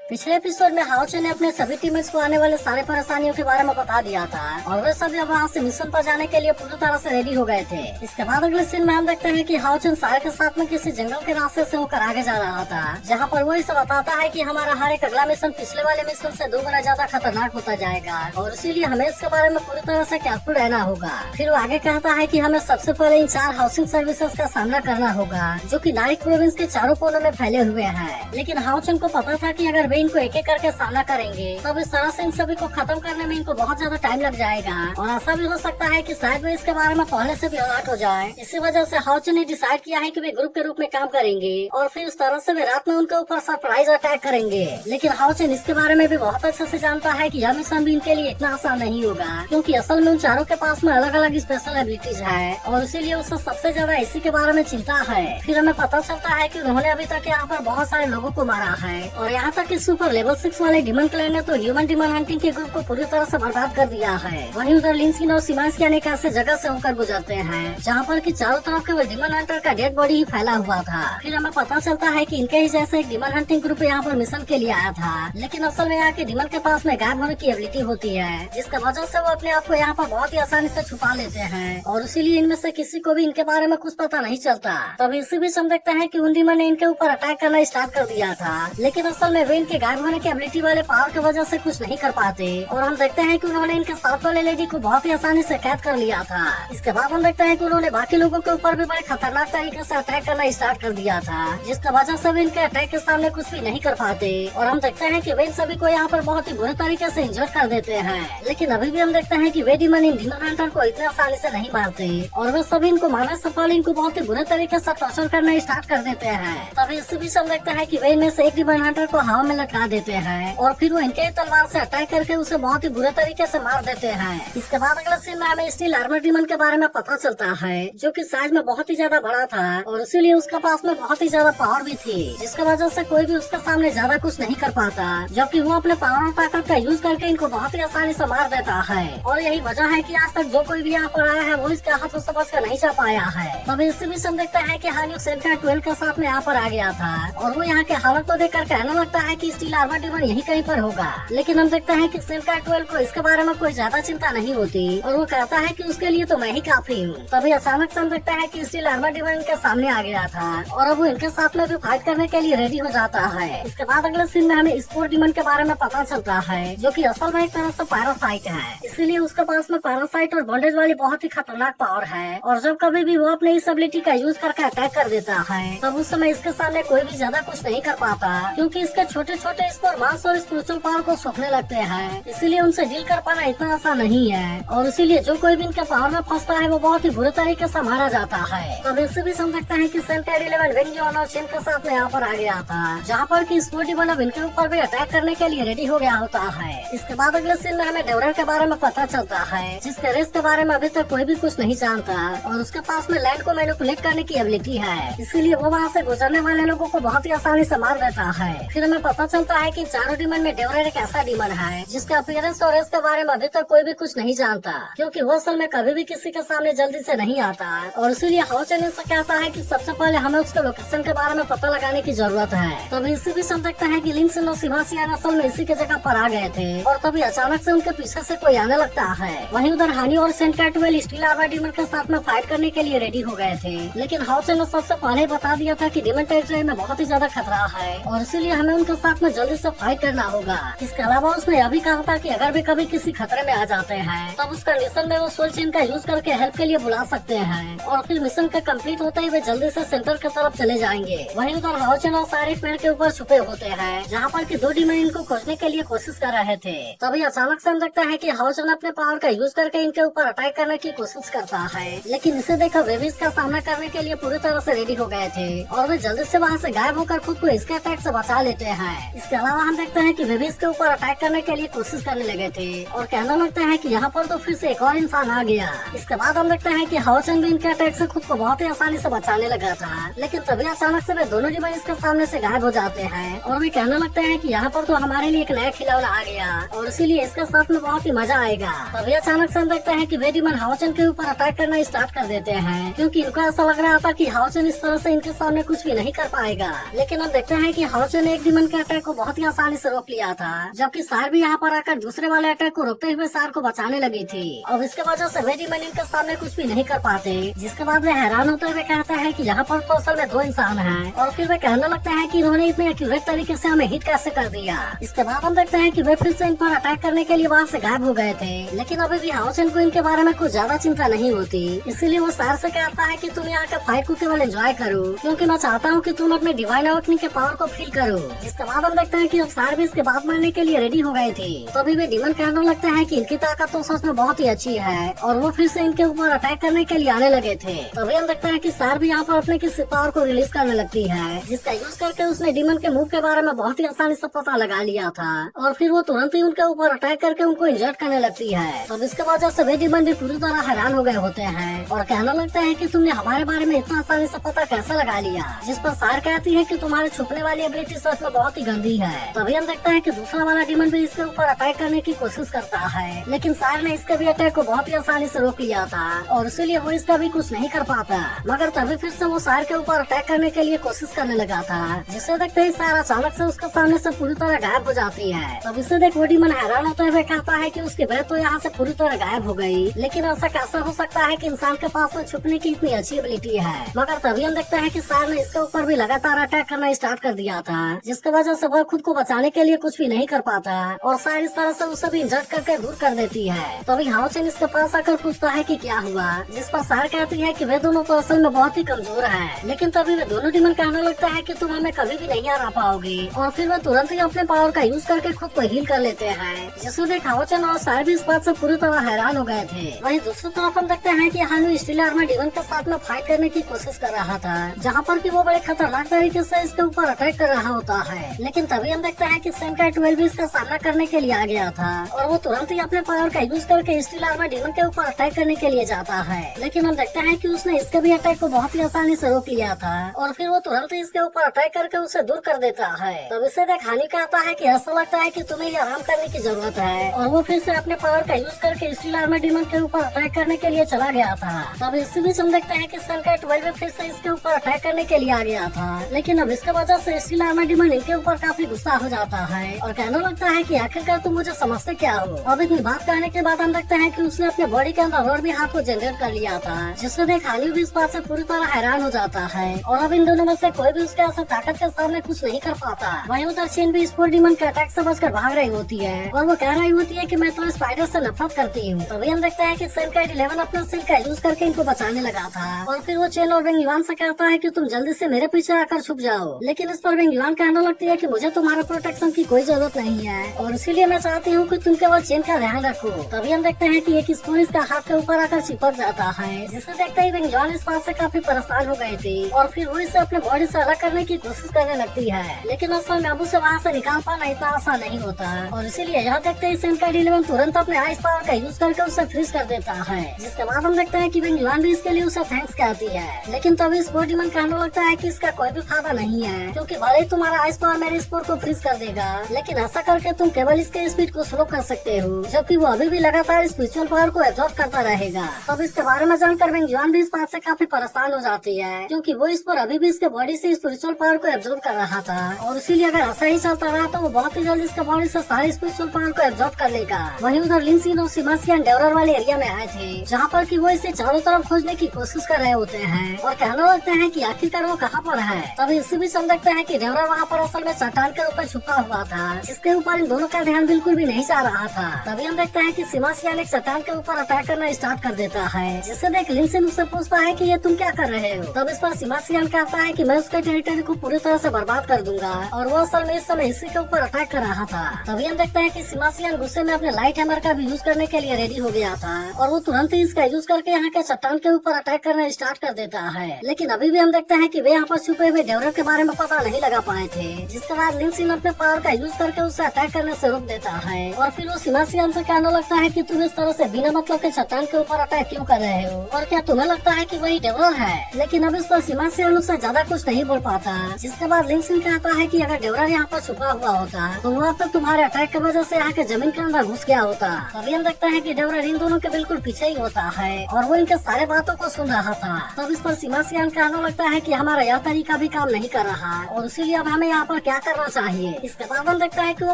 पिछले एपिसोड में हाउचो ने अपने सभी टीममेट्स को आने वाले सारे परेशानियों के बारे में बता दिया था और वे सभी अब वहाँ से मिशन पर जाने के लिए पूरी तरह से रेडी हो गए थे। इसके बाद अगले सीन में हम देखते हैं कि हाउचो सारे के साथ में किसी जंगल के रास्ते से होकर आगे जा रहा था, जहाँ पर वो इसे बताता है कि हमारा हर एक अगला मिशन पिछले वाले मिशन से 2 गुना ज्यादा खतरनाक होता जाएगा और इसीलिए हमें इसके बारे में पूरी तरह से केयरफुल रहना होगा। फिर वो आगे कहता है कि हमें सबसे पहले इन 4 हाउसिंग सर्विसेज का सामना करना होगा जो कि नारिक प्रोविंस के चारों कोनों में फैले हुए हैं। लेकिन हाउचो को पता था कि अगर वे इनको एक एक करके सामना करेंगे तो इस तरह से इन सभी को खत्म करने में इनको बहुत ज्यादा टाइम लग जाएगा और ऐसा भी हो सकता है कि शायद वे इसके बारे में पहले से भी अलर्ट हो जाए। इसी वजह से हाउचो ने डिसाइड किया है कि वे ग्रुप के रूप में काम करेंगे और फिर उस तरह से वे रात में उनके ऊपर सरप्राइज अटैक करेंगे। लेकिन हाउचो इसके बारे में भी बहुत अच्छे से जानता है कि यह मिशन भी इनके लिए इतना आसान नहीं होगा, क्योंकि असल में उन चारों के पास में अलग अलग स्पेशल एबिलिटीज है और इसीलिए उसे सबसे ज्यादा इसी के बारे में चिंता है। फिर हमें पता चलता है कि उन्होंने अभी तक यहाँ पर बहुत सारे लोगों को मारा है और यहाँ तक कि सुपर लेवल 6 वाले डिमन क्लैन ने तो ह्यूमन डिमन हंटिंग के ग्रुप को पूरी तरह से बर्बाद कर दिया है। वहीं उधर लिंसिन और सिमांस की अनेक ऐसे जगह से होकर गुजरते हैं जहाँ पर कि चारों तरफ केवल डिमन हंटर का डेड बॉडी ही फैला हुआ था। फिर हमें पता चलता है कि इनके ही जैसे एक डिमन हंटिंग ग्रुप यहाँ पर मिशन के लिए आया था, लेकिन असल में यहाँ के डिमन के पास में गायब होने की एबिलिटी होती है, जिसकी वजह से वो अपने आप को यहाँ पर बहुत ही आसानी से छुपा लेते हैं और इसीलिए इनमें से किसी को भी इनके बारे में कुछ पता नहीं चलता। तभी इसी बीच हम देखते हैं कि उन डिमन ने इनके ऊपर अटैक करना स्टार्ट कर दिया था, लेकिन असल में वे इनके गायब होने की एबिलिटी वाले पावर की वजह से कुछ नहीं कर पाते और हम देखते हैं कि उन्होंने इनके साथ वाले लेडी को बहुत ही आसानी से कैद कर लिया था। इसके बाद हम देखते हैं कि उन्होंने बाकी लोगों के ऊपर भी बड़े खतरनाक तरीके से अटैक करना स्टार्ट कर दिया था, जिसकी वजह से वे इनके अटैक के सामने कुछ भी नहीं कर पाते और हम देखते हैं कि वे इन सभी को यहाँ पर बहुत ही बुरे तरीके से इंजर्ड कर देते हैं। लेकिन अभी भी हम देखते हैं कि वे डिमन इन डिमन हंटर को इतने आसानी से नहीं मारते और वे सभी इनको मारने से पहले इनको बहुत ही बुरे तरीके से टॉर्चर करना स्टार्ट कर देते हैं। तभी इसी बीच हम देखते हैं कि वे इनमें से एक डिमन हंटर को हवा में लटका देते हैं और फिर वो इनके तलवार से अटैक करके उसे बहुत ही बुरे तरीके से मार देते हैं। इसके बाद अगले सीन में हमें स्टील आर्मर डिमन के बारे में पता चलता है, जो कि साइज में बहुत ही ज्यादा बड़ा था और इसीलिए उसके पास में बहुत ही ज्यादा पावर भी थी, जिसकी वजह से कोई भी उसके सामने ज्यादा कुछ नहीं कर पाता, जबकि वो अपने पावर और ताकत का यूज करके इनको बहुत ही आसानी से मार देता है। और यही वजह है कि आज तक जो कोई भी यहाँ पर आया है वो इसके हाथों से बच कर नहीं जा पाया है। तभी इसी बीच हम देखते हैं कि हानियो सेंका 12 के साथ में यहाँ पर आ गया था और वो यहाँ के हालत को देखकर कहने लगता है कि स्टील आर्मर डिमन यहीं कहीं पर होगा। लेकिन हम देखते हैं कि सेंका 12 को इसके बारे में कोई ज्यादा चिंता नहीं होती और वो कहता है कि उसके लिए तो मैं ही काफी हूँ। तभी अचानक से हम देखते हैं कि स्टील आर्मर डिमन इनके सामने आ गया था और अब वो इनके साथ में भी फाइट करने के लिए रेडी हो जाता है। इसके बाद अगले सीन में हमें स्पोर्ट डिमन के बारे में पता चलता है, जो कि असल में एक तरह से पैरासाइट है, इसीलिए उसके पास में पैरासाइट और बॉन्डेज वाली बहुत ही खतरनाक पावर है और जब कभी भी वो अपने इस एबिलिटी का यूज करके अटैक कर देता है तब उस समय इसके सामने कोई भी ज्यादा कुछ नहीं कर पाता, क्योंकि इसके छोटे छोटे स्पोर मांस और स्पिरिचुअल पावर को सोखने लगते हैं, इसीलिए उनसे डील कर पाना इतना आसान नहीं है और इसीलिए जो कोई भी इनके पावर में फंसता है वो बहुत ही बुरे तरीके से मारा जाता है। तब इसी भी हम देखते हैं कि सेंटेड 11 वेंगजॉन और चिन के साथ में यहाँ पर आ गया था, जहाँ पर की स्पोर्टी वन अब इनके ऊपर भी अटैक करने के लिए रेडी हो गया होता है। इसके बाद अगले सीन में हमें डेवरर के बारे में पता चलता है, जिसके रेस के बारे में अभी तक कोई भी कुछ नहीं जानता और उसके पास में लैंड को मैनिपुलेट करने की एबिलिटी है, इसीलिए वो वहाँ से गुजरने वाले लोगों को बहुत ही आसानी से मार देता है। फिर हमें पता चलता है कि चारों डिमन में डेवरर एक ऐसा डिमन है जिसका अपीयरेंस और रेस के बारे में अभी तक कोई भी कुछ नहीं जानता, क्योंकि वो असल में कभी भी किसी के सामने जल्दी से नहीं आता और इसीलिए हाउचो से कहता है कि सबसे पहले हमें उसके लोकेशन के बारे में पता लगाने की जरूरत है। तभी इसी बीच हम देखते हैं कि लिंसिन और सिबास्टियन असल में इसी के जगह पर आ गए थे और तभी अचानक से उनके पीछे से कोई आने लगता है। वहीं उधर हानी और सेंका 12 स्टील आर्मर डिमन के साथ में फाइट करने के लिए रेडी हो गए थे, लेकिन हाउचो ने सबसे पहले बता दिया था कि डिमन टेरिटरी में बहुत ही ज्यादा खतरा है और इसीलिए हमें उनके साथ में जल्दी से फाइट करना होगा। इसके अलावा उसने यह भी कहा था कि अगर भी कभी किसी खतरे में आ जाते हैं तब उस कंडीशन में वो सोल चेन का यूज करके हेल्प के लिए बुला सकते हैं और फिर मिशन का कंप्लीट होते ही वे जल्दी से सेंटर की तरफ चले जाएंगे। वहीं उधर हाउचो और सारे पेड़ के ऊपर छुपे होते हैं, जहाँ पर कि 2 डिमन इनको खोजने के लिए कोशिश कर रहे थे। तभी अचानक से हम देखते हैं कि हाउचो अपने पावर का यूज करके इनके ऊपर अटैक करने की कोशिश करता है, लेकिन इसे देखकर वे भी इसका सामना करने के लिए पूरी तरह से रेडी हो गए थे और वे जल्दी से वहाँ से गायब होकर खुद को इसके अटैक से बचा लेते हैं। इसके अलावा हम देखते हैं कि वे भी इसके ऊपर अटैक करने के लिए कोशिश करने लगे थे और कहने लगते हैं कि यहाँ पर तो फिर से एक और इंसान आ गया। इसके बाद हम देखते हैं कि हाउचो भी इनके अटैक से खुद को बहुत ही आसानी से बचाने लगा था, लेकिन तभी अचानक से वे दोनों डिमन इसके सामने से गायब हो जाते हैं और वे कहने लगते हैं कि यहाँ पर तो हमारे लिए एक नया खिलौना आ गया और इसीलिए इसके साथ में बहुत ही मजा आएगा। तभी अचानक से हम देखते हैं कि वे डिमन हाउचो के ऊपर अटैक करना स्टार्ट कर देते हैं, क्योंकि इनको ऐसा लग रहा था कि हाउचो इस तरह से इनके सामने कुछ भी नहीं कर पाएगा। लेकिन हम देखते हैं कि हाउचो ने एक डिमन के अटैक को बहुत ही आसानी से रोक लिया था, जबकि सार भी यहाँ पर आकर दूसरे वाले अटैक को रोकते हुए सार को बचाने लगी थी। और इसके वजह से वेडी मैन इनके सामने कुछ भी नहीं कर पाते, जिसके बाद वे हैरान होते हुए कहते हैं कि यहाँ पर तो असल में 2 इंसान हैं। और फिर वे कहने लगते हैं कि इन्होंने इतने एक्यूरेट तरीके से हमें हिट कैसे कर दिया। इसके बाद हम देखते हैं कि वे फिर से इन पर अटैक करने के लिए वहाँ से गायब हो गए थे, लेकिन अभी भी हाउसेन को इनके बारे में कुछ ज्यादा चिंता नहीं होती। इसीलिए वो सार से कहता है कि तुम यहाँ के फाइट को केवल एंजॉय करो, क्योंकि मैं चाहता हूँ कि तुम अपने डिवाइन अवेकनिंग के पावर को फील करो। जिसके बाद हम देखते हैं कि अब सार भी इसके बाद मरने के लिए रेडी हो गए थे। तो अभी वे डीमन कहने लगते हैं कि इनकी ताकत तो सच में बहुत ही अच्छी है, और वो फिर से इनके ऊपर अटैक करने के लिए आने लगे थे। तभी हम देखते हैं कि सार भी यहाँ पर अपने किसी पावर को रिलीज करने लगती है, जिसका यूज करके उसने डीमन के मूव के बारे में बहुत ही आसानी से पता लगा लिया था, और फिर वो तुरंत ही उनके ऊपर अटैक करके उनको इंजर्ड करने लगती है। तब इसके वजह से वे डीमन भी पूरी तरह हैरान हो गए होते हैं और कहने लगते हैं कि तुमने हमारे बारे में इतना आसानी से पता कैसे लगा लिया। जिस पर सार कहती है कि तुम्हारे छुपने वाली एबिलिटी सच में बहुत ही गंदी है। तभी हम देखते हैं कि दूसरा वाला डीमन भी इसके ऊपर अटैक करने की कोशिश करता है, लेकिन सार ने इसके भी अटैक को बहुत ही आसानी से रोक लिया था, और इसीलिए वो इसका भी कुछ नहीं कर पाता। मगर तभी फिर से वो सार के ऊपर अटैक करने के लिए कोशिश करने लगा था, जिसे देखते ही सार अचानक से उसके सामने से पूरी तरह गायब हो जाती है। तब इसे देख वो डीमन हैरान होते हुए कहता है कि उसकी बैत तो यहाँ से पूरी तरह गायब हो गई, लेकिन ऐसा कैसा हो सकता है कि इंसान के पास में छुपने की इतनी अच्छी एबिलिटी है। मगर तभी हम देखते हैं कि सार ने इसके ऊपर भी लगातार अटैक करना स्टार्ट कर दिया था, जिसकी वजह से वह खुद को बचाने के लिए कुछ भी नहीं कर पाता, और सार इस तरह से उसे भी इंजर्ड करके दूर कर देती है। तभी हाउसेन इसके पास आकर पूछता है कि क्या हुआ, जिस पर सार कहती है कि वे दोनों तो असल में बहुत ही कमजोर हैं। लेकिन तभी वे दोनों डीमन कहने लगता है कि तुम हमें कभी भी नहीं हरा पाओगे, और फिर वे तुरंत ही अपने पावर का यूज करके खुद को हील कर लेते हैं, जिससे देख हाउसेन और सार भी इस बात से पूरी तरह हैरान हो गए थे। वहीं दूसरी तरफ हम देखते हैं कि हानु स्टील आर्मर डीमन के साथ में फाइट करने की कोशिश कर रहा था, जहाँ पर कि वो बड़े खतरनाक तरीके से इसके ऊपर अटैक कर रहा होता है। लेकिन तभी हम देखते हैं कि सेंकाई 12 भी इसका सामना करने के लिए आ गया था, और वो तुरंत ही अपने पावर का यूज करके स्टील आर्मर डीमन के ऊपर अटैक करने के लिए जाता है। लेकिन हम देखते हैं कि उसने इसके भी अटैक को बहुत ही आसानी से रोक लिया था, और फिर वो तुरंत ही इसके ऊपर अटैक करके उसे दूर कर देता है। तब इसे देख हानि कहता है कि ऐसा लगता है कि तुम्हें ये आराम करने की जरूरत है, और वो फिर से अपने पावर का यूज करके स्टील आर्मर डीमन के ऊपर अटैक करने के लिए चला गया था। तब इसी बीच हम देखते हैं कि सेंकाई 12 फिर से इसके ऊपर अटैक करने के लिए आ गया था, लेकिन अब इसके वजह से स्टील आर्मर डीमन इनके ऊपर काफी गुस्सा हो जाता है, और कहने लगता है कि आखिरकार तुम मुझे समझते क्या हो। अब इतनी बात कहने के बाद हम देखते हैं कि उसने अपने बॉडी के अंदर और भी हाथ को जनरेट कर लिया था, जिससे देख हानि भी इस बात से पूरी तरह हैरान हो जाता है, और अब इन दोनों में से कोई भी उसके ऐसा ताकत के सामने कुछ नहीं कर पाता। वहीं उधर चीन भी स्पोर्ट डीमन के अटैक से बचकर भाग रही होती है, और वो कह रही होती है कि मैं तो स्पाइडर से नफरत करती हूँ। तभी हम देखते हैं कि सेंकाई 11 अपना सिल का यूज करके इनको बचाने लगा था, और फिर वो चेन और वेंग युआन से कहता है कि तुम जल्दी से मेरे पीछे आकर छुप जाओ। लेकिन इस पर वेंग युआन कहने लगती है कि मुझे तुम्हारे प्रोटेक्शन की कोई जरूरत नहीं है, और इसीलिए मैं चाहती हूँ कि तुम केवल चेन का ध्यान रखो। तभी हम देखते हैं कि एक स्पून इसका हाथ के ऊपर आकर चिपक जाता है, जिसे देखते ही वेंग युआन इस बात से काफी परेशान हो गए थे, और फिर वो इसे अपने बॉडी से अलग करने की कोशिश करने लगती है। लेकिन असल में अब उसे वहाँ से निकाल पाना इतना आसान नहीं होता, और इसीलिए यहाँ देखते ही सेंकाई 11 तुरंत अपने आइस पावर का यूज करके उसे फ्रीज कर देता है। जिसके बाद हम देखते हैं कि वेंग युआन भी इसके लिए उसे थैंक्स कहती है। लेकिन तभी स्पोर्ट डीमन कहने लगता है कि इसका कोई भी फायदा नहीं है, क्योंकि भले ही तुम्हारा आइस पावर मेरे स्पोर्ट को फ्रीज कर देगा, लेकिन ऐसा करके तुम केवल इसके स्पीड को स्लो कर सकते हो, जबकि वो अभी भी लगातार स्पिरिचुअल पावर को एब्जॉर्ब करता रहेगा। तब इसके बारे में जानकर वेंग युआन भी इस बात से काफी परेशान हो जाती है, क्योंकि वो इस पर अभी भी इसके बॉडी से स्पिरिचुअल पावर को एब्जॉर्ब कर रहा था, और इसीलिए अगर ऐसा ही चलता रहा तो वो बहुत ही जल्द इसके बॉडी से सारे स्पिरिचुअल पावर को एब्जॉर्ब कर लेगा। वहीं उधर लिनसिन और सिमासियन डेवरर वाले एरिया में आए थे, जहाँ पर कि वो इसे चारों तरफ खोजने की कोशिश कर रहे होते हैं, और कहने लगते हैं कि आखिरकार वो कहाँ पर है। तभी इसी बीच हम देखते हैं कि डेवरर वहाँ पर असल में चट्टान के ऊपर छुपा हुआ था, जिसके ऊपर इन दोनों का ध्यान बिल्कुल भी नहीं जा रहा था। तभी हम देखते हैं कि सिमासियन एक चट्टान के ऊपर अटैक करना स्टार्ट कर देता है, जिससे देख लिनसिन उससे पूछता है कि ये तुम क्या कर रहे हो। तब इस पर सिमासियन कहता है कि मैं उसके टेरिटरी को पूरी तरह से बर्बाद कर दूंगा, और वो असल में इस समय इसी के ऊपर अटैक कर रहा था। तभी हम देखते हैं कि सिमासियन गुस्से में अपने लाइट हैमर का भी यूज करने के लिए रेडी हो गया था, और वो तुरंत ही इसका यूज करके यहाँ के चट्टान के ऊपर अटैक करना स्टार्ट कर देता है। लेकिन अभी भी हम देखते हैं कि वे यहाँ पर छुपे हुए डेवरर के बारे में पता नहीं लगा पाए थे, जिसके बाद लिनसिन अपने पावर का यूज करके उसे अटैक करने से रोक देता है, और फिर वो सिमासियन से कहने लगता है कि तुम इस तरह से बिना मतलब के चट्टान के ऊपर अटैक क्यों कर रहे हो, और क्या तुम्हें लगता है कि वही डेवरर है। लेकिन अब इस पर सिमासियन उससे ज्यादा कुछ नहीं बोल पाता, जिसके बाद लिनसिन कहता है कि अगर डेवरर यहाँ पर छुपा हुआ होता तो वो अब तक तुम्हारे अटैक की वजह से यहाँ के जमीन के अंदर घुस गया होता। तभी हम देखते हैं कि डेवरर इन दोनों के बिल्कुल पीछे ही होता है, और वो इनके सारे बातों को सुन रहा था। तब इस पर सिमासियन कहने लगता है कि हमारा यह तरीका भी काम नहीं कर रहा, और इसीलिए अब हमें यहाँ पर क्या करना चाहिए। इसके बाद हम देखता है कि वो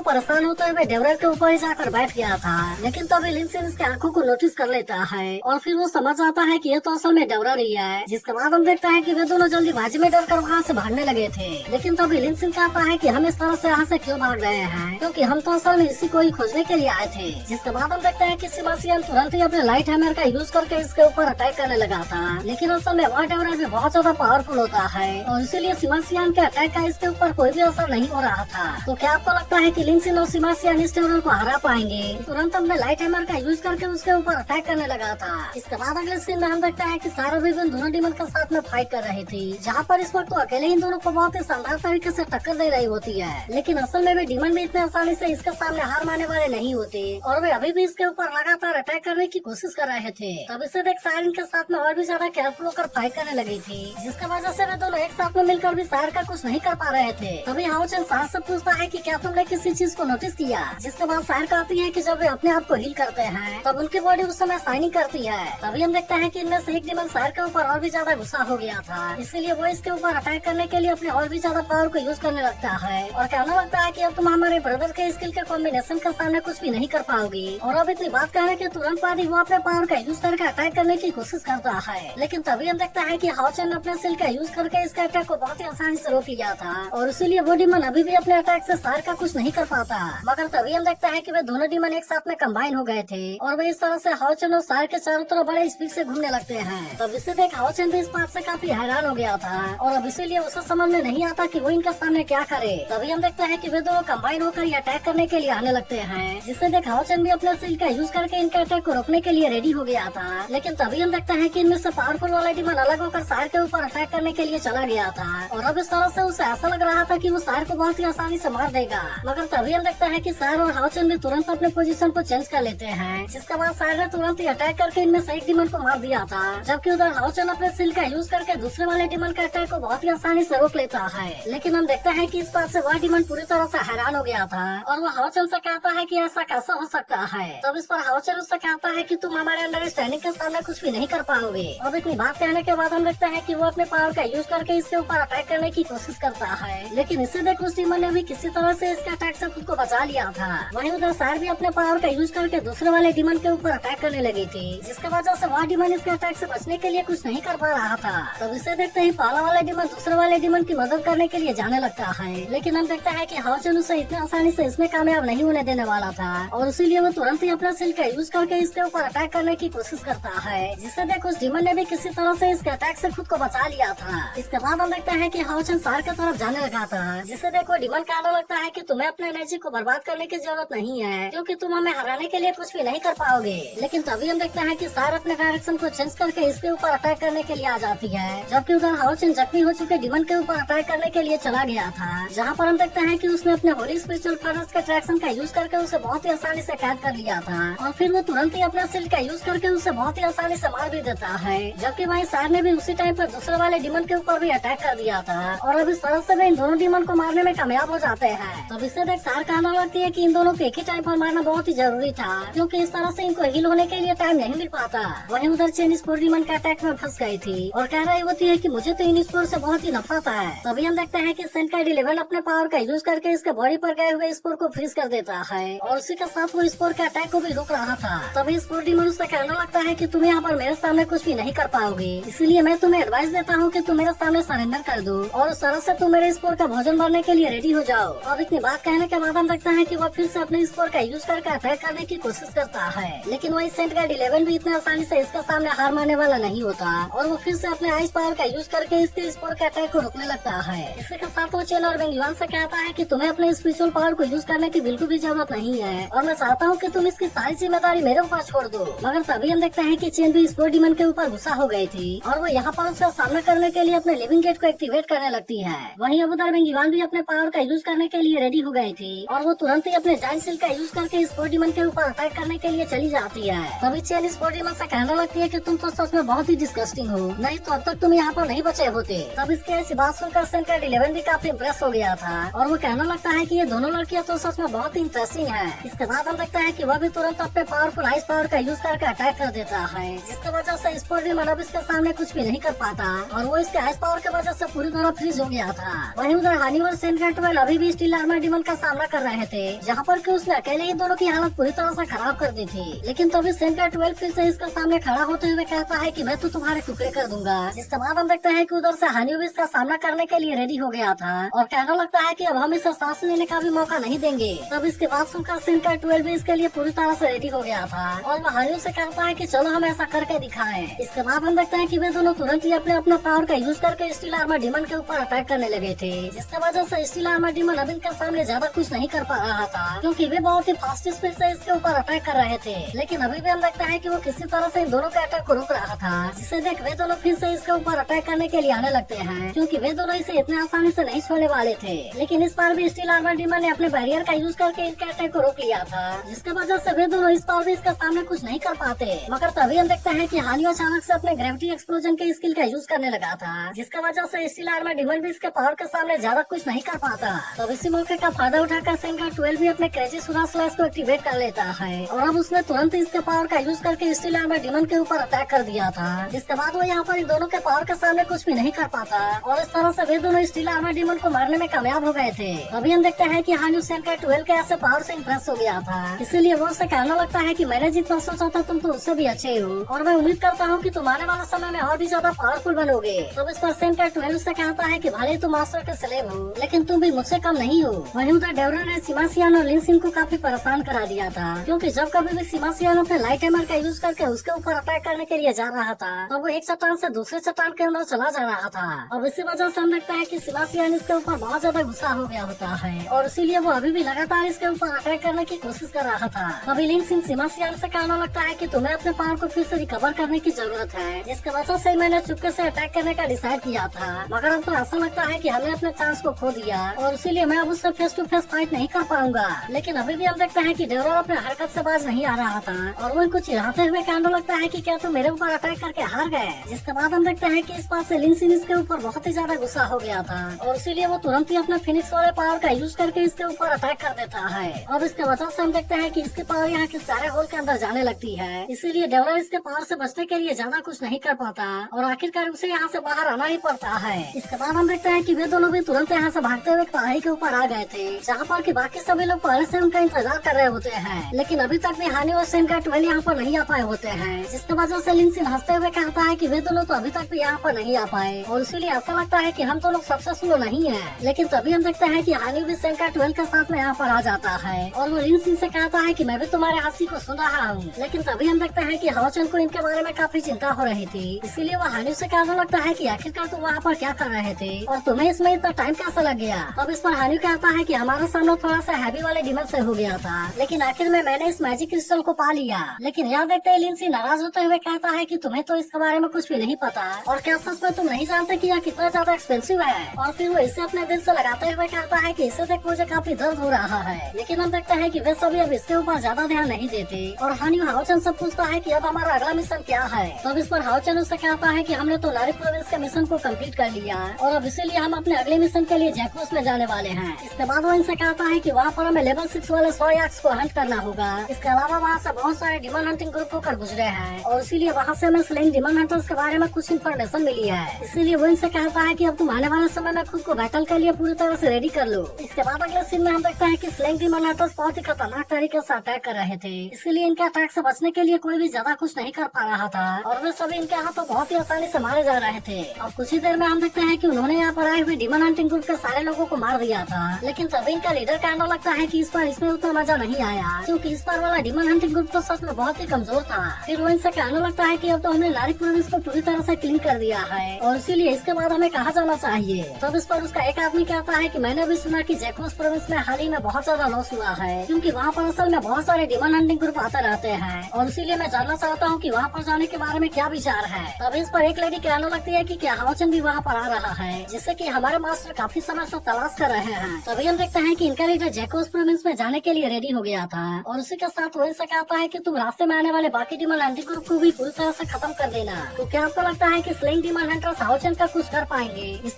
परेशान होते हुए डेवलर के ऊपर ही जाकर बैठ गया था, लेकिन तभी लिंसिन इसके आंखों को नोटिस कर लेता है और फिर वो समझ आता है कि ये तो असल में डेवलर ही है। जिसके बाद हम देखता है कि वे दोनों जल्दीबाजी में डरकर वहाँ से भागने लगे थे, लेकिन तभी लिंसिन कहता है कि हम इस तरह से यहाँ से क्यों भाग रहे हैं, क्योंकि हम तो असल में इसी को ही खोजने के लिए आए थे। जिसके बाद हम देखते हैं कि सेबास्टियन तुरंत ही अपने लाइट हैमर का यूज करके इसके ऊपर अटैक करने लगा था, लेकिन असल में वह डेवलर भी बहुत ज्यादा पावरफुल होता है और इसीलिए सेबास्टियन के अटैक का इसके ऊपर कोई भी असर नहीं हो रहा था। तो क्या आपको लगता है कि लिंसिन और सेबास्टियन इस डेवलर को हरा पाएंगे? तुरंत अपने लाइट हैमर का यूज करके उसके ऊपर अटैक करने लगा था। इसके बाद अगले सीन में हम देखते हैं कि सारा भी दोनों डीमन के साथ में फाइट कर रही थी, जहाँ पर इस वक्त तो अकेले इन दोनों को बहुत ही शानदार तरीके से टक्कर दे रही होती है, लेकिन असल में वे डीमन भी इतने आसानी से इसके सामने हार मानने वाले नहीं होते और वे अभी भी इसके ऊपर लगातार अटैक करने की कोशिश कर रहे थे। तब इसे देख सायरन के साथ में और भी ज्यादा केयरफुल होकर फाइट करने लगी थी, जिसकी वजह से वे दोनों एक साथ में मिलकर भी सायर का कुछ नहीं कर पा रहे थे। तभी हाउचन सायर से पूछता है कि क्या तुमने किसी चीज को नोटिस किया? जिसके बाद सायर कहती है कि जब वे अपने आप को हील करते हैं तब उनकी बॉडी उस समय शाइनिंग करती है। तभी हम देखते हैं कि इनमें से एक डीमन सायर के ऊपर और भी ज्यादा गुस्सा हो गया था, इसीलिए वो इसके ऊपर अटैक करने के लिए अपने और भी ज्यादा पावर को यूज करने लगता है और कहने लगता है कि अब तुम हमारे ब्रदर के स्किल के कॉम्बिनेशन के सामने कुछ भी नहीं कर पाओगी। और अब इतनी बात कहने के तुरंत बाद ही वो अपने पावर का यूज करके अटैक करने की कोशिश करता है, लेकिन तभी हम देखता है कि हाउचन ने अपने स्किल का यूज करके इसके अटैक को बहुत ही आसानी से रोक लिया था और इसीलिए वो डीमन अभी भी अपने अटैक से सायर का कुछ नहीं कर पाता। मगर तभी हम देखता है कि वे दोनों डीमन एक साथ में कंबाइन हो गए थे और वे इस तरह से हाउचन और सायर के चारों तरफ बड़े स्पीड से घूमने लगते हैं। तब इसे देख हाउचन भी इस बात से काफी हैरान हो गया था और अब इसीलिए उसे समझ में नहीं आता कि वो इनके सामने क्या करे। तभी हम देखते हैं कि वे दोनों कंबाइन होकर ये अटैक करने के लिए आने लगते हैं, जिससे देख हाउचन भी अपने स्किल का यूज करके इनके अटैक को रोकने के लिए रेडी हो गया था। लेकिन तभी हम देखते हैं कि इनमें से पावरफुल वाला डीमन अलग होकर सायर के ऊपर अटैक करने के लिए चला गया था और अब इस तरह से उसे ऐसा लग रहा था कि वो सायर को बहुत ही आसानी से मार देगा। मगर तभी हम देखते हैं कि सायर और हाउचन भी तुरंत अपने पोजीशन को चेंज कर लेते हैं, जिसके बाद सायर ने तुरंत ही अटैक करके इनमें से एक डीमन को मार दिया था, जबकि उधर हाउचन अपने स्किल का यूज करके दूसरे वाले डीमन के अटैक को बहुत ही आसानी से रोक लेता है। लेकिन हम देखते हैं कि इस बात से वह डीमन पूरी तरह से हैरान हो गया था और वो हाउचन से कहता है कि ऐसा कैसा हो सकता है। तब इस पर हाउचन उससे कहता है कि तुम हमारे अंडरस्टैंडिंग के सामने कुछ भी नहीं कर पाओगे। और इतनी बात कहने के बाद हम देखते हैं कि वो अपने पावर का यूज करके इसके ऊपर अटैक करने की कोशिश करता है, लेकिन इसे देख उस डीमन ने भी किसी तरह से इसके अटैक से खुद को बचा लिया था। वहीं उधर सायर भी अपने पावर का यूज करके दूसरे वाले डीमन के ऊपर अटैक करने लगी थी, जिसके वजह से वह डीमन इसके अटैक से बचने के लिए कुछ नहीं कर पा रहा था। तब इसे देखते ही पहला वाला डीमन दूसरे वाले डीमन की मदद करने के लिए जाने लगता है, लेकिन हम देखते हैं कि हाउचन उसे इतने आसानी से इसमें कामयाब नहीं होने देने वाला था और इसीलिए वो तुरंत ही अपना स्किल का यूज करके इसके ऊपर अटैक करने की कोशिश करता है, जिससे देख उस डीमन ने भी किसी तरह से इसके अटैक से खुद को बचा लिया था। इसके बाद हम देखते हैं कि हाउचन सायर की तरफ जाने लगा था, जिससे देखो डीमन कहने लगता है कि तुम्हें अपने एनर्जी को बर्बाद करने की जरूरत नहीं है, क्योंकि तुम हमें हराने के लिए कुछ भी नहीं कर पाओगे। लेकिन तभी हम देखते हैं कि सायर अपने डायरेक्शन को चेंज करके इसके ऊपर अटैक करने के लिए आ जाती है, जबकि उधर हाउचन जख्मी हो चुके डीमन के ऊपर अटैक करने के लिए चला गया था, जहाँ पर हम देखते हैं कि उसने अपने होली स्पिरिचुअल फर्नेस के अट्रैक्शन का यूज करके उसे बहुत ही आसानी से कैद कर लिया था और फिर वो तुरंत ही अपना स्किल का यूज करके उसे बहुत ही आसानी से मार भी देता है। जबकि वहीं सायर ने भी उसी टाइम पर दूसरे वाले डीमन के ऊपर भी अटैक कर दिया था और अब इस तरह से वे इन दोनों डीमन को मारने में कामयाब हो जाते हैं। तब इससे देख सायर कहने लगती है कि इन दोनों को एक ही टाइम पर मारना बहुत ही जरूरी था, क्योंकि इस तरह से इनको हील होने के लिए टाइम नहीं मिल पाता। वहीं उधर चेन स्पोर डीमन के अटैक में फंस गई थी और कह रही होती है कि मुझे तो इन स्पोर से बहुत ही नफरत है। तभी हम देखते हैं कि सेंकाइड 11 अपने पावर का यूज करके इसके बॉडी पर गए हुए स्पोर को फ्रीज कर देता है और उसी के साथ वो स्पोर के अटैक को भी रोक रहा था। तभी स्पोर डीमन उससे कहने लगता है कि तुम यहाँ पर मेरे सामने कुछ भी नहीं कर पाओगे, इसलिए मैं तुम्हें एडवाइस देता हूँ कि तुम मेरे सामने सरेंडर कर दो और उस तरह से तुम मेरे स्पोर का भोजन भरने के लिए रेडी हो जाओ। अब इतनी बात कहने के बाद हम देखते हैं कि वो फिर से अपने स्पोर का यूज करके अटैक करने की कोशिश करता है, लेकिन वही सेंकाइड 11 भी इतने आसानी से इसके सामने हार मानने वाला नहीं होता और वो फिर से अपने आइस पावर का यूज करके इसके स्पोर के अटैक को रोकने लगता है। इसी के साथ वो चेन और बेंगयुआन से कहता है कि तुम्हें अपने स्पिरिचुअल पावर को यूज करने की बिल्कुल भी जरूरत नहीं है और मैं चाहता हूँ कि तुम इसकी सारी जिम्मेदारी मेरे ऊपर छोड़ दो। मगर तभी हम देखते हैं कि चेन भी स्पोर डीमन के ऊपर गुस्सा हो गई थी और वो यहाँ पर उसका सामना करने के लिए अपने लिविंग गेट को एक्टिवेट करने लगती है। वहीं अब उधर बेंगयुआन भी अपने पावर का यूज करने के लिए रेडी हो गई थी और वो तुरंत ही अपने जाइंट सील का यूज करके स्पोर डीमन के ऊपर अटैक करने के लिए चली जाती है। तभी चेन स्पोर डीमन से कहने लगती है कि तुम तो सच में बहुत ही डिस्गस्टिंग हो, नहीं तो अब तक तुम यहाँ पर नहीं बचे होते। तब इसके ऐसी बात सुनकर सेंकाइड 11 भी काफी इम्प्रेस हो गया था और वो कहने लगता है कि ये दोनों लड़कियां तो सच में बहुत ही इंटरेस्टिंग है। इसके बाद हम देखते हैं कि वह भी तुरंत अपने पावरफुल आइस पावर का यूज करके अटैक कर देता है, जिसकी वजह से स्पोर डीमन अब इसके सामने कुछ भी नहीं कर पाता और वो इसके आइस पावर की वजह से पूरी तरह फ्रीज हो गया था। वहीं उधर हानिवर सेंका 12 अभी भी स्टील आर्मर डिमन का सामना कर रहे थे, जहाँ पर कि उसने अकेले ही दोनों की हालत पूरी तरह से खराब कर दी थी। लेकिन तभी सेंका 12 फिर से इसके सामने खड़ा होते हुए कहता है कि मैं तो तुम्हारे टुकड़े कर दूंगा। जिसके बाद हम देखते हैं कि उधर से हानियो भी इसका सामना करने के लिए रेडी हो गया था और कहना लगता है कि अब हम इसे सांस लेने का भी मौका नहीं देंगे। तब इसके बाद सुनकर सेंका 12 भी इसके लिए पूरी तरह से रेडी हो गया था और वह हानियो से कहता है कि चलो हम ऐसा करके दिखाएं। इसके बाद हम देखते हैं कि वे दोनों तुरंत ही अपने अपना पावर का यूज करके स्टील आर्मर डिमन के ऊपर अटैक करने लगे थे, जिसकी वजह से स्टील आर्मर डिमन अब इनके सामने ज्यादा कुछ नहीं कर पा रहा था, क्योंकि वे बहुत ही फास्ट स्पीड से इसके ऊपर अटैक कर रहे थे। लेकिन अभी भी हम देखते हैं कि वो किसी तरह से इन दोनों के अटैक को रोक रहा था, जिसे देख वे दोनों फिर से इसके ऊपर अटैक करने के लिए आने लगते हैं, क्योंकि वे दोनों इसे इतने आसानी से नहीं छोड़ने वाले थे। लेकिन इस बार भी स्टील आर्मर डिमन ने अपने बैरियर का यूज करके इनके अटैक को रोक लिया था, जिसकी वजह से वे दोनों इस बार भी इसके सामने कुछ नहीं कर पाते। मगर तभी हम देखते हैं कि हानियो अचानक से अपने ग्रेविटी एक्सप्लोजन के स्किल का यूज करने लगा था, जिसकी वजह से स्टील आर्मर डिमन भी इसके पावर के सामने ज्यादा कुछ नहीं कर पाता। तब इसी मौके का फायदा उठाकर सेंका 12 भी अपने क्रेजी सुरा स्लैश को एक्टिवेट कर लेता है और अब उसने तुरंत इसके पावर का यूज करके स्टील आर्मर डिमन के ऊपर अटैक कर दिया था, जिसके बाद वो यहाँ पर इन दोनों के पावर के सामने कुछ भी नहीं कर पाता और इस तरह से वे दोनों स्टील आर्मर डिमन को मारने में कामयाब हो गए थे। अभी हम देखते हैं कि हानियो सेंका 12 के ऐसे पावर से इम्प्रेस हो गया था, इसीलिए वो उससे कहना लगता है कि मैंने जितना सोचा था तुम तो उससे भी अच्छे हो और मैं उम्मीद करता हूँ कि तुम आने वाले समय में और भी ज्यादा पावरफुल बनोगे। तब इस पर सेंका 12 उससे कहता है कि भले तुम मास्टर के स्लेव हो, लेकिन तुम भी मुझसे कम नहीं हो। वहीं उधर डेवरन ने सिमासियानो और लिनसिन को काफी परेशान करा दिया था, क्योंकि जब कभी भी सिमासियानो अपने लाइट हैमर का यूज करके उसके ऊपर अटैक करने के लिए जा रहा था, तो वो एक चट्टान से दूसरे चट्टान के अंदर चला जा रहा था। और इसी वजह से हम देखते हैं कि सिमासियानो इसके ऊपर बहुत ज्यादा गुस्सा हो गया होता है और इसीलिए वो अभी भी लगातार इसके ऊपर अटैक करने की कोशिश कर रहा था। अभी लिनसिन सिमासियानो से कहना लगता है कि तुम्हें अपने पावर को फिर से रिकवर करने की जरूरत है, जिसकी वजह से मैंने चुपके से अटैक करने का डिसाइड किया था, मगर अब तो ऐसा लगता है कि हमने अपने चांस को खो दिया और इसीलिए मैं अब उससे फेस टू फेस फाइट नहीं कर पाऊंगा। लेकिन अभी भी हम देखते हैं कि डेवरन अपने हरकत से बाज नहीं आ रहा था और वो इनको चिढ़ाते हुए कहने लगता है कि क्या तुम मेरे ऊपर अटैक करके हार गए। जिसके बाद हम देखते हैं कि इस बात से लिनसिन इसके ऊपर बहुत ही ज्यादा गुस्सा हो गया था और इसीलिए वो तुरंत ही अपने फिनिक्स वाले पावर का यूज करके इसके ऊपर अटैक कर देता है और इसके वजह से हम देखते हैं कि इसकी पावर यहाँ के सारे होल के अंदर जाने लगती है। इसीलिए डेवरन इसके पावर से बचने के लिए ज्यादा कुछ नहीं कर पाता और आखिरकार उसे यहाँ से बाहर आना ही पड़ता है। इसके बाद हम देखते हैं कि वे दोनों भी तुरंत यहाँ से भागते हुए पहाड़ी के ऊपर आ गए थे, जहाँ पर कि बाकी सभी लोग पहले से उनका इंतजार कर रहे होते हैं। लेकिन अभी तक भी हानि और सेंका 12 यहाँ पर नहीं आ पाए होते हैं, जिसकी वजह से लिनसिन हंसते हुए कहता है कि वे दोनों तो अभी तक भी यहाँ पर नहीं आ पाए और इसीलिए ऐसा लगता है कि हम तो लोग सबसे स्लो नहीं है। लेकिन तभी हम देखते हैं कि हानि भी सेंका 12 के साथ में यहाँ पर आ जाता है और वो लिनसिन से कहता है कि मैं भी तुम्हारे हंसी को सुन रहा हूँ। लेकिन तभी हम देखते हैं कि हाओचन को इनके बारे में काफी चिंता हो रही थी, इसीलिए वो हानि से कहने लगता है कि आखिरकार तुम वहाँ पर क्या कर रहे थे और तुम्हें इसमें इतना टाइम कैसा लग गया। अब इस पर हानि कहता है कि हमारा सामना थोड़ा सा हैवी वाले डिमन से हो गया था, लेकिन आखिर में मैंने इस मैजिक क्रिस्टल को पा लिया। लेकिन यहाँ देखते लिनसिन नाराज होते हुए कहता है कि तुम्हें तो इसके बारे में कुछ भी नहीं पता और क्या सच में तुम नहीं जानते कि यह कितना ज्यादा एक्सपेंसिव है। और फिर वो इसे अपने दिल से लगाते हुए कहता है कि इसे देख मुझे काफी दर्द हो रहा है। लेकिन हम देखते हैं कि वे सभी अब इसके ऊपर ज्यादा ध्यान नहीं देते और हानि हाओचन से पूछता है कि अब हमारा अगला मिशन क्या है। तब इस पर हाओचन उससे कहता है कि हमने तो नारी प्रोविंस के मिशन को कंप्लीट कर लिया और अब इसीलिए हम अपने अगले मिशन के लिए जैकोस में जाने वाले हैं। इसके बाद वो इनसे कहता है कि वहाँ पर हमें लेवल 6 वाले 100 याक्स को हंट करना होगा। इसके अलावा वहाँ से बहुत सारे डिमन हंटिंग ग्रुप होकर गुजरे हैं और इसीलिए वहाँ से हमें स्लेइंग डिमन हंटर्स के बारे में कुछ इन्फॉर्मेशन मिली है। इसीलिए वो इनसे कहता है कि अब तुम आने वाले समय में खुद को बैटल के लिए पूरी तरह से रेडी कर लो। इसके बाद अगले सीन में हम देखते हैं कि स्लेइंग डिमन हंटर्स बहुत ही खतरनाक तरीके से अटैक कर रहे थे, इसीलिए इनके अटैक से बचने के लिए कोई भी ज्यादा कुछ नहीं कर पा रहा था और वे सभी इनके हाथों बहुत ही आसानी से मारे जा रहे थे। और कुछ ही देर में हम देखते हैं कि उन्होंने यहाँ पर आए हुए डिमन हंटिंग ग्रुप के सारे लोगों को मार दिया था। लेकिन तभी इनका लीडर कहने लगता है कि इस बार इसमें उतना मजा नहीं आया, क्योंकि इस बार वाला डिमन हंटिंग ग्रुप तो सच में बहुत ही कमजोर था। फिर वो इनसे कहने लगता है कि अब तो हमने नारिक प्रोविंस को पूरी तरह से क्लीन कर दिया है और इसीलिए इसके बाद हमें कहाँ जाना चाहिए। तब इस पर उसका एक आदमी कहता है कि मैंने भी सुना कि जैकोस प्रोविंस में हाल ही में बहुत ज्यादा लॉस हुआ है, क्योंकि वहाँ पर असल में बहुत सारे डिमन हंटिंग ग्रुप आते रहते हैं और इसीलिए मैं जानना चाहता हूँ कि वहाँ पर जाने के बारे में क्या विचार है। तब इस पर एक लेडी कहने लगती है कि क्या हाओचन भी वहाँ पर आ रहा है, जिससे कि हमारे मास्टर काफी समय से तलाश कर रहे हैं। तभी हम देखते हैं कि इनका लीडर जैकोस प्रोविंस में जाने के लिए रेडी हो गया था और उसी के साथ वो इनसे कहता है कि तुम रास्ते में आने वाले बाकी डिमन हंटिंग ग्रुप को भी पूरी तरह से खत्म कर देना। तो क्या आपको लगता है कि स्लेइंग डिमन हंटर्स हाओचन का कुछ कर पाएंगे?